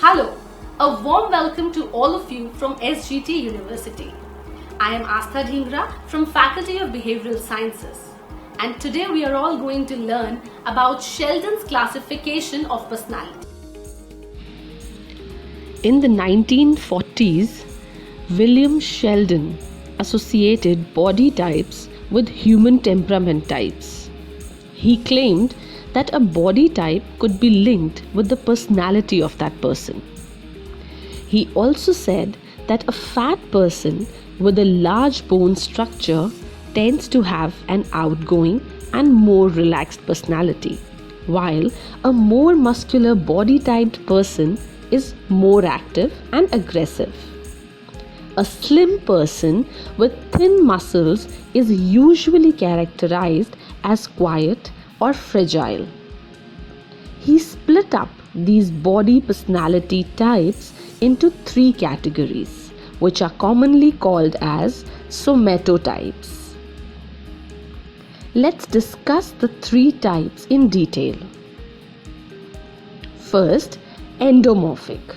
Hello, a warm welcome to all of you from SGT University. I am Astha Dhingra from Faculty of Behavioral Sciences, and today we are all going to learn about Sheldon's classification of personality. In the 1940s, William Sheldon associated body types with human temperament types. He claimed that a body type could be linked with the personality of that person. He also said that a fat person with a large bone structure tends to have an outgoing and more relaxed personality, while a more muscular body typed person is more active and aggressive. A slim person with thin muscles is usually characterized as quiet or fragile. He split up these body personality types into 3 categories, which are commonly called as somatotypes. Let's discuss the 3 types in detail. First, endomorphic.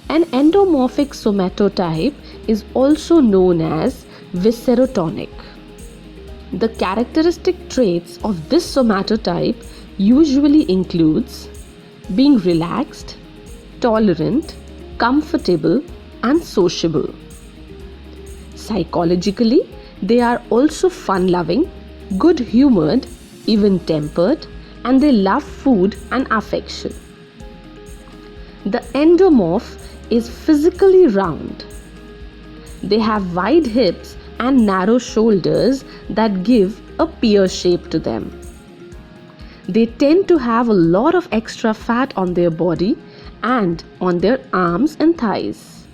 An endomorphic somatotype is also known as viscerotonic. The characteristic traits of this somatotype usually includes being relaxed, tolerant, comfortable, and sociable. Psychologically, they are also fun-loving, good-humored, even-tempered, and they love food and affection. The endomorph is physically round. They have wide hips and narrow shoulders that give a pear shape to them. They tend to have a lot of extra fat on their body and on their arms and thighs.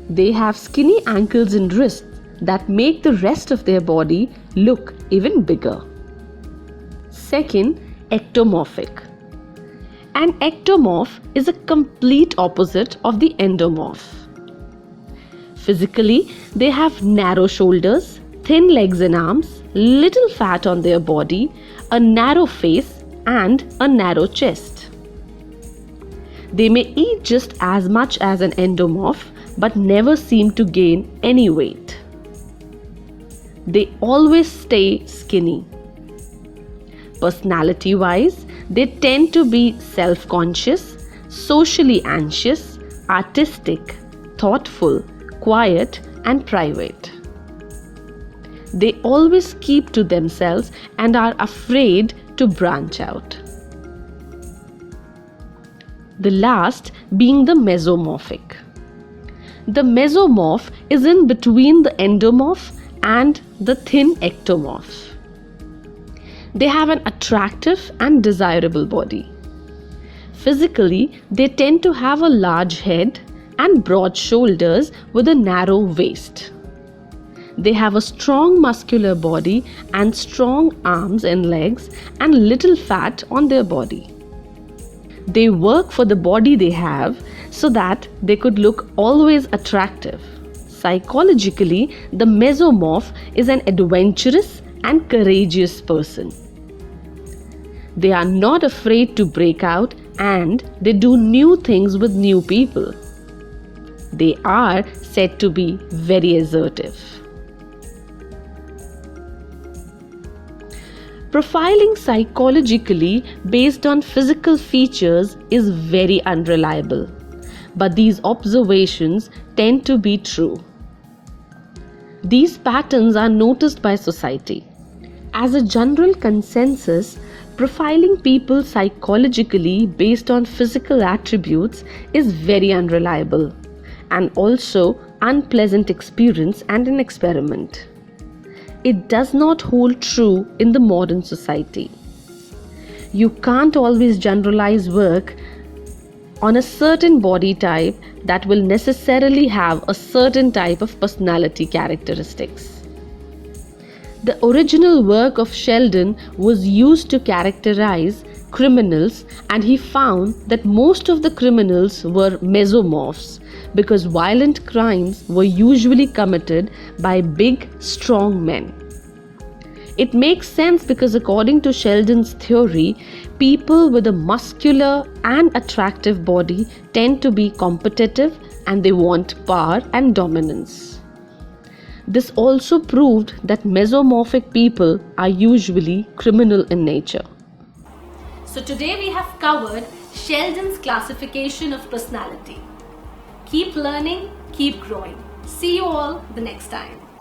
They have skinny ankles and wrists that make the rest of their body look even bigger. Second, ectomorphic. An ectomorph is a complete opposite of the endomorph. Physically, they have narrow shoulders, thin legs and arms, little fat on their body, a narrow face, and a narrow chest. They may eat just as much as an endomorph but never seem to gain any weight. They always stay skinny. Personality-wise, they tend to be self-conscious, socially anxious, artistic, thoughtful, quiet, and private. They always keep to themselves and are afraid to branch out. The last being the mesomorphic. The mesomorph is in between the endomorph and the thin ectomorph. They have an attractive and desirable body. Physically, they tend to have a large head and broad shoulders with a narrow waist. They have a strong muscular body and strong arms and legs and little fat on their body. They work for the body they have so that they could look always attractive. Psychologically, the mesomorph is an adventurous and courageous person. They are not afraid to break out and they do new things with new people. They are said to be very assertive. Profiling psychologically based on physical features is very unreliable, but these observations tend to be true. These patterns are noticed by society. As a general consensus, profiling people psychologically based on physical attributes is very unreliable and also unpleasant experience and an experiment. It does not hold true in the modern society. You can't always generalize work on a certain body type that will necessarily have a certain type of personality characteristics. The original work of Sheldon was used to characterize criminals, and he found that most of the criminals were mesomorphs because violent crimes were usually committed by big, strong men. It makes sense because, according to Sheldon's theory, people with a muscular and attractive body tend to be competitive and they want power and dominance. This also proved that mesomorphic people are usually criminal in nature. So today we have covered Sheldon's classification of personality. Keep learning, keep growing. See you all the next time.